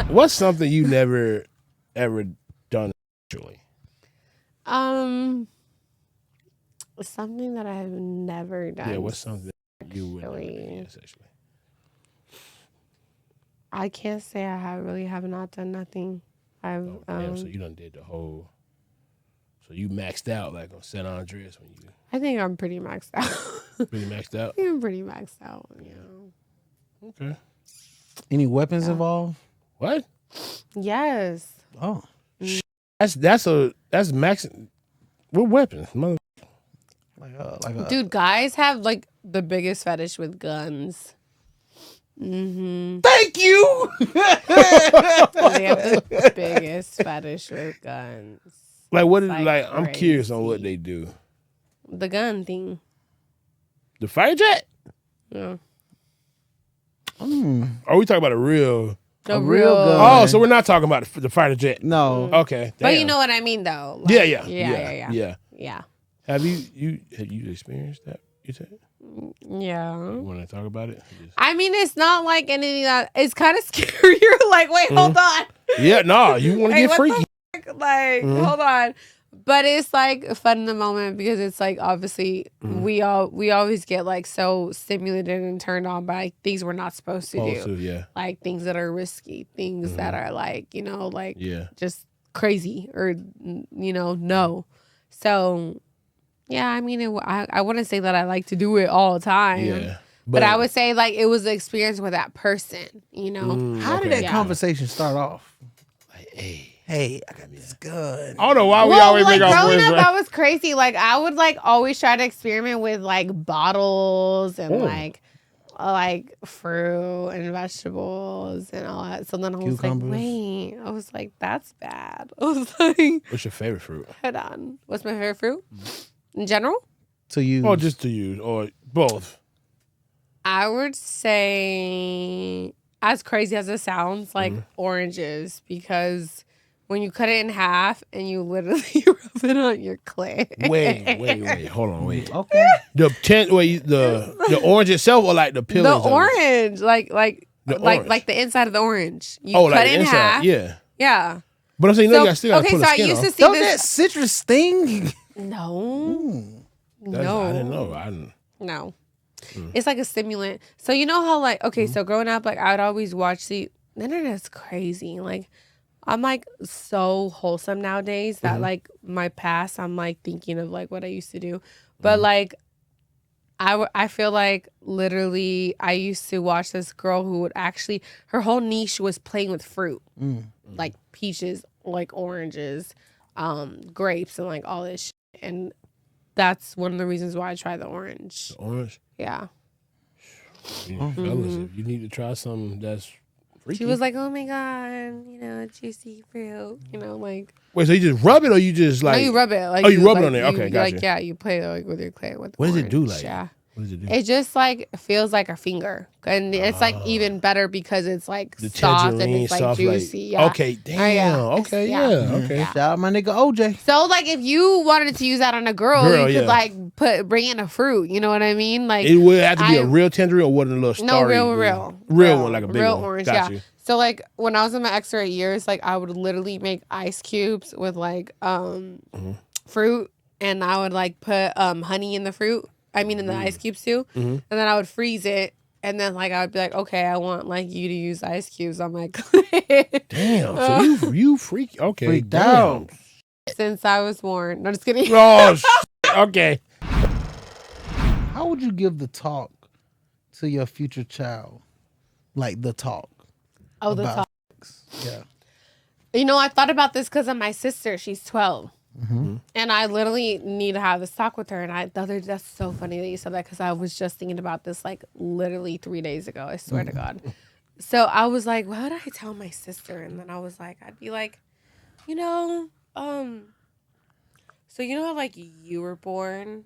What's something you never ever done sexually? Something that I've never done. Yeah, what's something you would never do sexually. sexually? I can't say I have not done nothing. I've Oh, damn, so you done did the whole. So you maxed out like on San Andreas when you I think I'm pretty maxed out. really maxed out. I'm pretty maxed out. Okay. Any weapons involved? What? Yes. Oh, That's max. What weapons, mother? like a Dude, guys have like the biggest fetish with guns. Thank you. They have the biggest fetish with guns. Like what is Like like? I'm curious on what crazy. they do. The gun thing. The fighter jet? Yeah. Are we talking about a real? The real gun. Oh, so we're not talking about the fighter jet. No. Okay. But you damn. know what I mean, though. Like, Yeah. Yeah. Have you experienced that? You said Yeah. you want to talk about it? I mean, it's not like anything that it's kind of scary. You're like, wait, hold on. Yeah, no, you want to Hey, get what the freaky. fuck? Like, hold on. But it's like fun in the moment because it's like obviously we always get like so stimulated and turned on by things we're not supposed to do. Yeah. Like things that are risky, things that are like, like Yeah. just crazy or no. So yeah, I mean, I wouldn't say that I like to do it all the time. Yeah. But I would say like it was the experience with that person, How did that conversation start off? Like, hey. Hey, I got this gun. I don't know why we Well, always like make our growing voice up, right. I was crazy. Like I would like always try to experiment with like bottles and like fruit and vegetables and all that. So then I was Cucumbers. like, wait, I was like, that's bad. I was like, What's your favorite fruit? hold on, what's my favorite fruit in general? To use. Or just to use, or both. I would say, as crazy as it sounds, like oranges, because when you cut it in half and you literally rub it on your clit. Wait. Hold on, wait. Okay. The orange itself, or like the The peelings? of it? orange, like orange. the inside of the orange. You Oh, cut like it the in inside. half. Yeah. Yeah. But I'm saying, So, you still got to okay, pull so the I skin used to off. see Don't that this. citrus sting? No. That's- I didn't know. I didn't. No. It's like a stimulant. So you know how like so growing up, like I would always watch the internet's crazy. Like I'm like so wholesome nowadays that like my past I'm like thinking of like what I used to do. But like I feel like literally I used to watch this girl who would actually her whole niche was playing with fruit. Like peaches, like oranges, grapes and like all this shit. And that's one of the reasons why I tried the orange. Orange. Yeah. Fellas, if you need to try something that's freaky. She was like, oh my God, juicy fruit, like. Wait, so you just rub it, or you just like? No, you rub it. Like, Oh, you rub it like, on there. Okay, you, gotcha. Like, yeah, you play like with your clit with What does it do? orange, Like, yeah. what does it do? It just like feels like a finger. And it's like even better because it's like The soft and tangerine, it's like soft, juicy. Yeah. Okay, damn. Okay, Yeah. okay. Shout out my nigga OJ. So like if you wanted to use that on a girl, you could like bring in a fruit. You know what I mean? Like It would have to be a real tangerine, or what, a little starry? Real one, like a big real one. orange. Got Yeah. you. So like when I was in my ex for 8 years, like I would literally make ice cubes with like fruit, and I would like put honey in the fruit. I mean in the ice cubes too, and then I would freeze it, and then like I would be like, okay, I want like you to use ice cubes on my clit. Damn. So you freak. Okay. Freaked damn. out. Since I was born. No, just kidding. Oh, okay. How would you give the talk to your future child? Like the talk. Oh, the about top. Yeah. I thought about this because of my sister. She's 12. And I literally need to have this talk with her. And that's so funny that you said that because I was just thinking about this like literally 3 days ago. I swear to God. So I was like, why would I tell my sister? And then I was like, I'd be like, so you know how like you were born?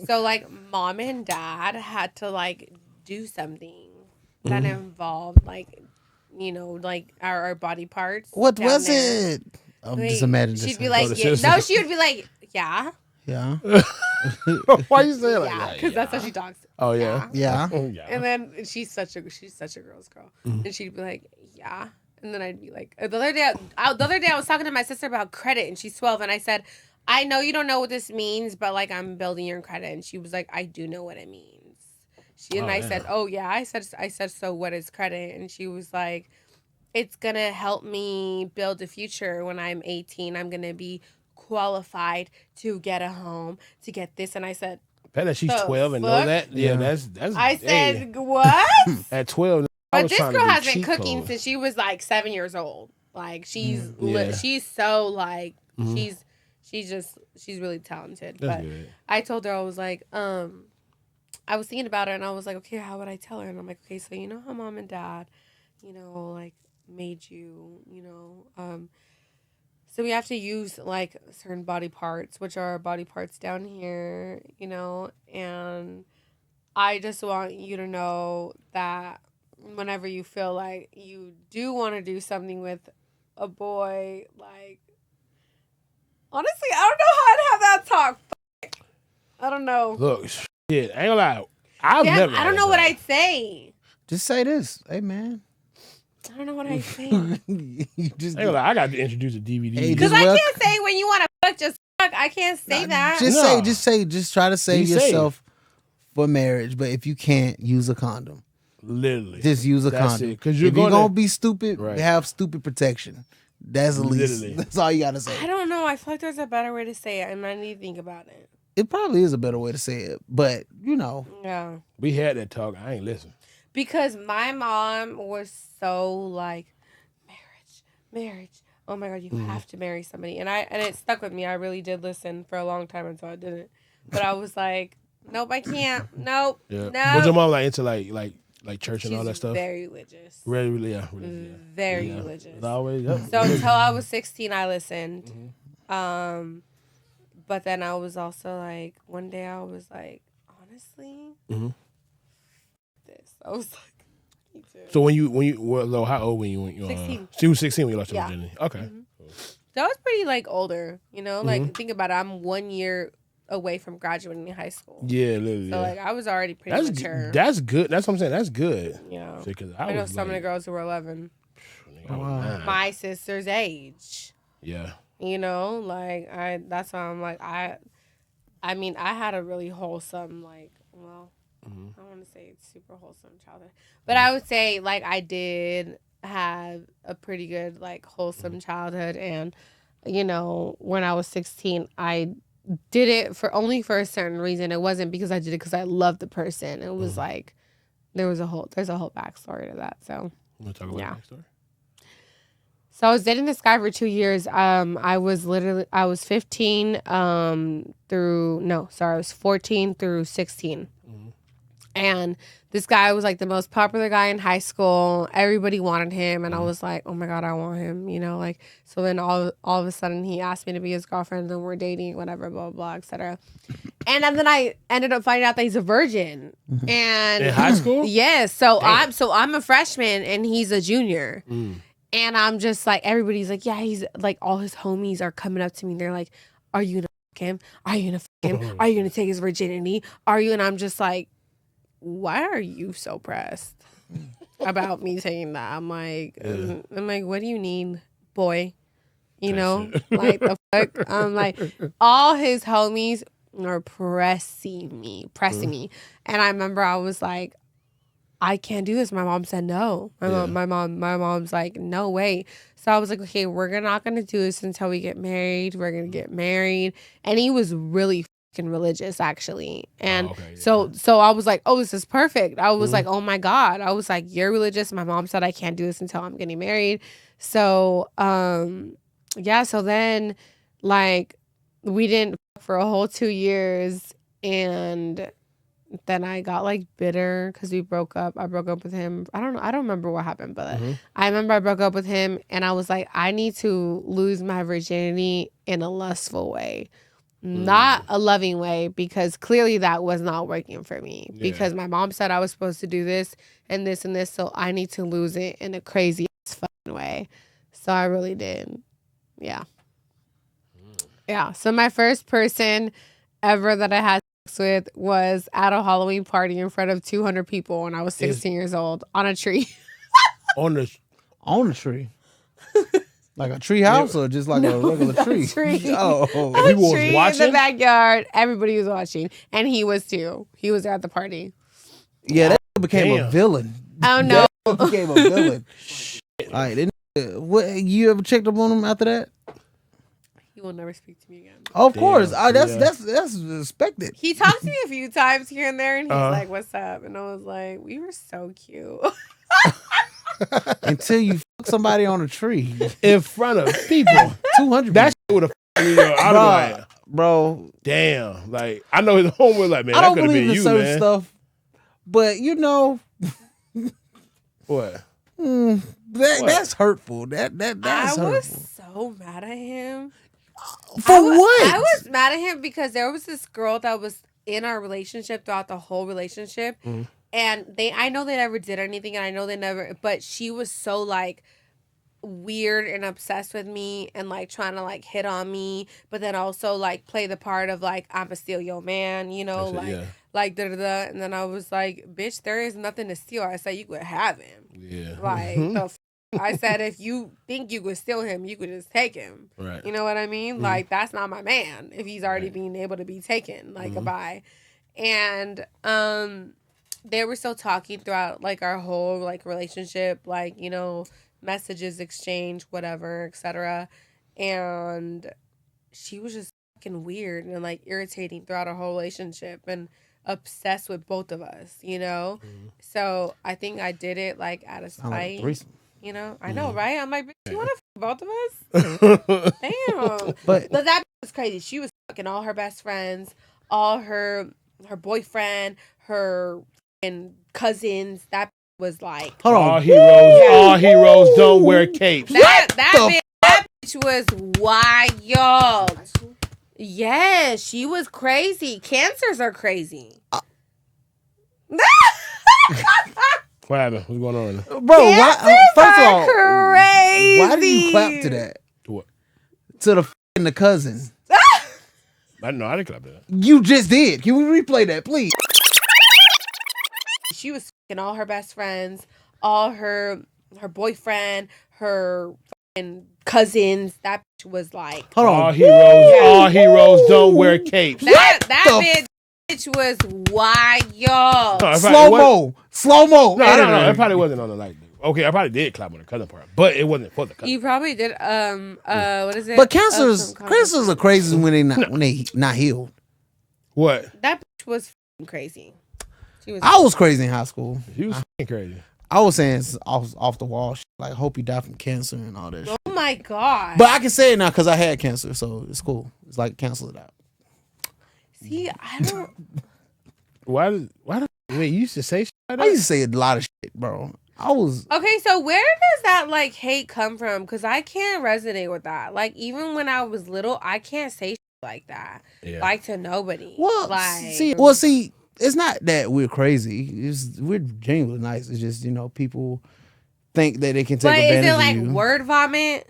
So like mom and dad had to like do something that involved like, like our body parts. What down was there. it? I'm just imagining this. She'd be like, sister. no, she would be like, yeah. Yeah. Why you say it like Yeah, that? because that's how she talks. Oh yeah. Yeah. Oh yeah. And then she's such a girl's girl, and she'd be like, yeah. And then I'd be like, the other day I was talking to my sister about credit, and she's 12, and I said, I know you don't know what this means, but like I'm building your credit, and she was like, I do know what it means. I said, oh yeah, I said, so what is credit? And she was like, it's gonna help me build a future. When I'm 18, I'm gonna be qualified to get a home, to get this. And I said, that she's 12 and know that. Yeah, that's. I said, what? At 12. But this girl has been cooking since she was like 7 years old. Like she's so like she's really talented. That's but good. I told her, I was like, I was thinking about her, and I was like, okay, how would I tell her? And I'm like, okay, so you know how mom and dad, like made you, so we have to use like certain body parts, which are body parts down here, and I just want you to know that whenever you feel like you do want to do something with a boy, like, honestly, I don't know how I'd have that talk. I don't know. Look, shit, I ain't gonna lie. I don't know what I'd say. Just say this. Hey, man. I don't know what I'd say. You just, I ain't gonna lie. I got to introduce a DVD. Because I can't say when you want to fuck, just fuck. I can't say that. Just try to save yourself for marriage. But if you can't, use a condom. Literally. Just use a condom. Because if you're going to be stupid, right. Have stupid protection. That's the least. Literally. That's all you got to say. I don't know. I feel like there's a better way to say it, and I need to think about it. It probably is a better way to say it, but Yeah. We had that talk. I ain't listen. Because my mom was so like, marriage. Oh my God, you have to marry somebody. And it stuck with me. I really did listen for a long time until I didn't. But I was like, nope, I can't. Nope. Yeah. No. Was your mom like into like church and all that stuff? Very religious. Really, yeah. Very religious. Always. Yeah. So until I was 16, I listened. But then I was also like, one day I was like, honestly, this. I was like, me too. So when you how old were you when you 16. She was 16 when you lost your virginity. Okay. So I was pretty like older, like think about it. I'm 1 year away from graduating high school. Yeah, literally. So like I was already pretty mature. That's good. That's what I'm saying. That's good. Yeah. I know some of the girls who were 11. My sister's age. Yeah. That's why I'm like, I mean, I had a really wholesome, like, well, I don't want to say it's super wholesome childhood, but I would say, like, I did have a pretty good, like, wholesome childhood, and, when I was 16, I did it only for a certain reason. It wasn't because I did it because I loved the person. It was, like, there's a whole backstory to that, so. You want to talk about the backstory? So I was dating this guy for 2 years. I was 15 I was 14 through 16. And this guy was like the most popular guy in high school. Everybody wanted him. And I was like, oh my God, I want him, so then all of a sudden he asked me to be his girlfriend, and we're dating, whatever, blah, blah, blah, etc. And then I ended up finding out that he's a virgin. And in high school? Yes. So I'm a freshman and he's a junior. And I'm just like, everybody's like, yeah, he's like, all his homies are coming up to me. They're like, are you gonna fuck him? Are you gonna fuck him? Are you gonna take his virginity? Are you? And I'm just like, why are you so pressed about me saying that? I'm like, what do you need, boy? Like the fuck? I'm like, all his homies are pressing me. And I remember I was like, I can't do this. My mom said no. My mom's like, no way. So I was like, okay, we're not gonna do this until we get married. We're gonna get married. And he was really fucking religious, actually. And so I was like, oh, this is perfect. I was like, oh my God. I was like, you're religious. My mom said I can't do this until I'm getting married. So so then like we didn't for a whole 2 years, and then I got like bitter because we broke up. I broke up with him. I don't remember what happened, but I remember I broke up with him, and I was like, I need to lose my virginity in a lustful way, not a loving way, because clearly that was not working for me. Because my mom said I was supposed to do this and this and this, so I need to lose it in a crazy ass fucking way. So I really did. Yeah. Yeah. So my first person ever that I had with was at a Halloween party in front of 200 people when I was 16 years old on a tree. On On a tree. Like a tree house or just like a regular tree? Tree. Oh, A He was tree in watching? the backyard. Everybody was watching, and he was too. He was at the party. yeah, that became a Damn. villain. Oh no! That became a villain. All right, then, what you ever checked up on him after that? He will never speak to me again. Of Damn, course, yeah. that's expected. He talked to me a few times here and there, and he's Uh-huh. like, "What's up?" And I was like, "We were so cute." Until you fuck somebody on a tree, In front of people. 200. That shit would have me up. I'd be like, bro, damn. Like, I know his home was like, man, I that don't could have believe been in you, certain man. stuff, but you know, What? that's hurtful. That's I was hurtful. so mad at him. For what? I was mad at him because there was this girl that was in our relationship throughout the whole relationship. And I know they never did anything, and I know they never, but she was so like weird and obsessed with me and like trying to like hit on me, but then also like play the part of like, I'm a steal your man, you know, That's it, like, yeah. like da da da. And then I was like, bitch, there is nothing to steal. I said, you could have him. Yeah. Like, I said, if you think you could steal him, you could just take him. Right. You know what I mean? Like, that's not my man if he's already Right. being able to be taken. Like, goodbye. And they were still talking throughout like our whole like relationship, like, you know, messages exchange, whatever, etc. And she was just fucking weird and like irritating throughout our whole relationship and obsessed with both of us, you know? So I think I did it like out of Sound like a spite. threesome. You know, I know, right? I'm like, bitch, you want to both of us? Damn. But But that was crazy. She was fucking all her best friends, all her boyfriend, her and cousins. That was like hold all on. heroes don't wear capes. that bitch was wild. Yeah, she was crazy. Cancers are crazy. What happened? What's going on? Bro, why, first of all, crazy. why do you clap to that? What? To the cousin. I know I didn't clap that. You just did. Can we replay that, please? She was fucking all her best friends, all her boyfriend, her fucking cousins. That bitch was like Hold All on. heroes don't wear capes. that bitch was wild. No, it Slow probably mo. No, I don't know. It probably wasn't on the like. Okay, I probably did clap on the cousin part, but it wasn't for the cousin. You probably did. What is it? But cancers are crazy when they not healed. What? That bitch was fucking crazy. She was. I was crazy in high school. He was fucking crazy. I was saying it's off the wall shit, like hope you die from cancer and all that shit. Oh my god. But I can say it now because I had cancer, so it's cool. It's like cancel it out. See, I don't. Wait, you used to say shit like I that? used to say a lot of shit, bro. I was Okay, so where does that like hate come from? Because I can't resonate with that. Like even when I was little, I can't say shit like that. Yeah. Like to nobody. well. like See, it's not that we're crazy. We're genuinely nice. It's just people think that they can take But advantage is it like of you. word vomit?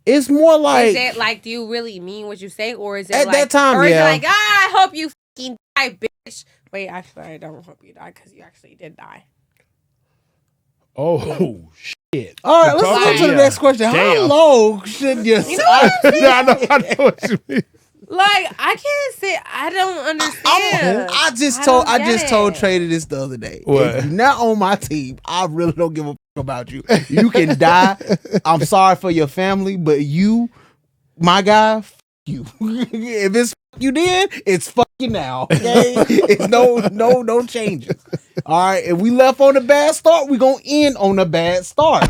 It's more like Is it like, do you really mean what you say, or is it At like that time, or is yeah. it like, I hope you fucking die, bitch? Wait, actually, I don't hope you die because you actually did die. Oh shit! All right, let's Like- go to the next question. How Damn. long should you? You know what I'm saying? I know what you mean. Like I can't say I don't understand. I just don't I get just told it. Trader this the other day. What? If you're not on my team, I really don't give a fuck about you. You can die. I'm sorry for your family, but you, my guy, fuck you. If it's fuck you then, it's fuck you now. Okay? It's no changes. All right. If we left on a bad start, we gonna end on a bad start.